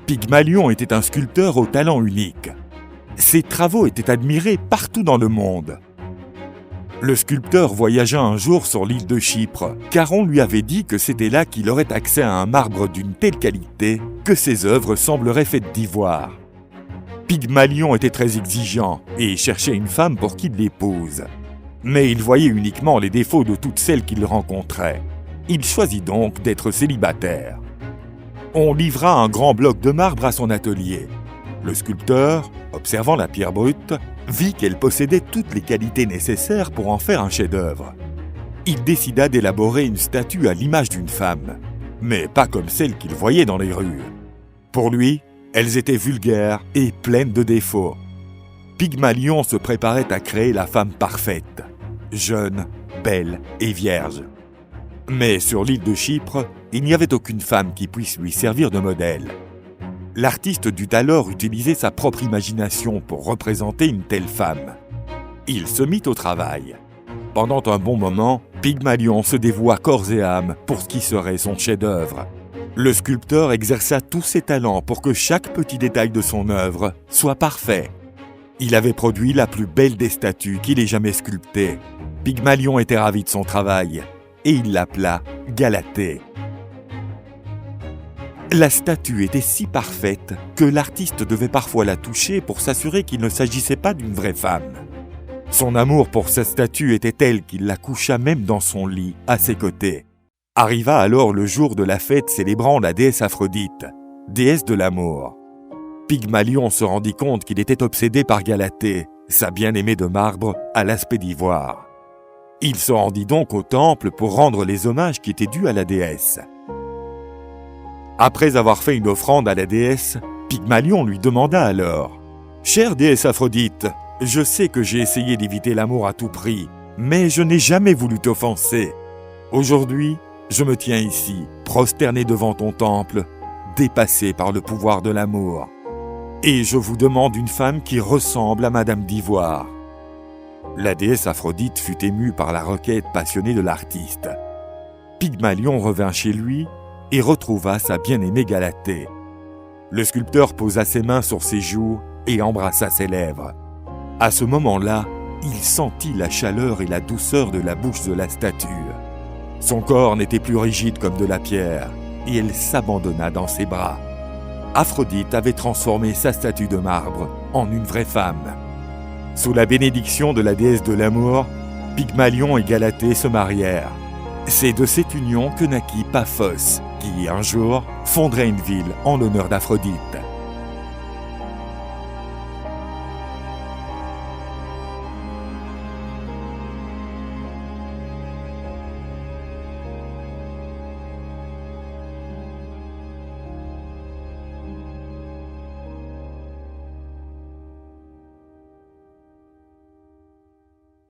Pygmalion était un sculpteur au talent unique. Ses travaux étaient admirés partout dans le monde. Le sculpteur voyagea un jour sur l'île de Chypre, car on lui avait dit que c'était là qu'il aurait accès à un marbre d'une telle qualité que ses œuvres sembleraient faites d'ivoire. Pygmalion était très exigeant et cherchait une femme pour qu'il l'épouse. Mais il voyait uniquement les défauts de toutes celles qu'il rencontrait. Il choisit donc d'être célibataire. On livra un grand bloc de marbre à son atelier. Le sculpteur, observant la pierre brute, vit qu'elle possédait toutes les qualités nécessaires pour en faire un chef-d'œuvre. Il décida d'élaborer une statue à l'image d'une femme, mais pas comme celle qu'il voyait dans les rues. Pour lui, elles étaient vulgaires et pleines de défauts. Pygmalion se préparait à créer la femme parfaite, jeune, belle et vierge. Mais sur l'île de Chypre, il n'y avait aucune femme qui puisse lui servir de modèle. L'artiste dut alors utiliser sa propre imagination pour représenter une telle femme. Il se mit au travail. Pendant un bon moment, Pygmalion se dévoua corps et âme pour ce qui serait son chef-d'œuvre. Le sculpteur exerça tous ses talents pour que chaque petit détail de son œuvre soit parfait. Il avait produit la plus belle des statues qu'il ait jamais sculptées. Pygmalion était ravi de son travail et il l'appela Galatée. La statue était si parfaite que l'artiste devait parfois la toucher pour s'assurer qu'il ne s'agissait pas d'une vraie femme. Son amour pour sa statue était tel qu'il la coucha même dans son lit, à ses côtés. Arriva alors le jour de la fête célébrant la déesse Aphrodite, déesse de l'amour. Pygmalion se rendit compte qu'il était obsédé par Galatée, sa bien-aimée de marbre à l'aspect d'ivoire. Il se rendit donc au temple pour rendre les hommages qui étaient dus à la déesse. Après avoir fait une offrande à la déesse, Pygmalion lui demanda alors « Chère déesse Aphrodite, je sais que j'ai essayé d'éviter l'amour à tout prix, mais je n'ai jamais voulu t'offenser. Aujourd'hui, je me tiens ici, prosterné devant ton temple, dépassé par le pouvoir de l'amour. Et je vous demande une femme qui ressemble à Madame d'Ivoire. » La déesse Aphrodite fut émue par la requête passionnée de l'artiste. Pygmalion revint chez lui et retrouva sa bien-aimée Galatée. Le sculpteur posa ses mains sur ses joues et embrassa ses lèvres. À ce moment-là, il sentit la chaleur et la douceur de la bouche de la statue. Son corps n'était plus rigide comme de la pierre, et elle s'abandonna dans ses bras. Aphrodite avait transformé sa statue de marbre en une vraie femme. Sous la bénédiction de la déesse de l'amour, Pygmalion et Galatée se marièrent. C'est de cette union que naquit Paphos, qui, un jour, fonderait une ville en l'honneur d'Aphrodite.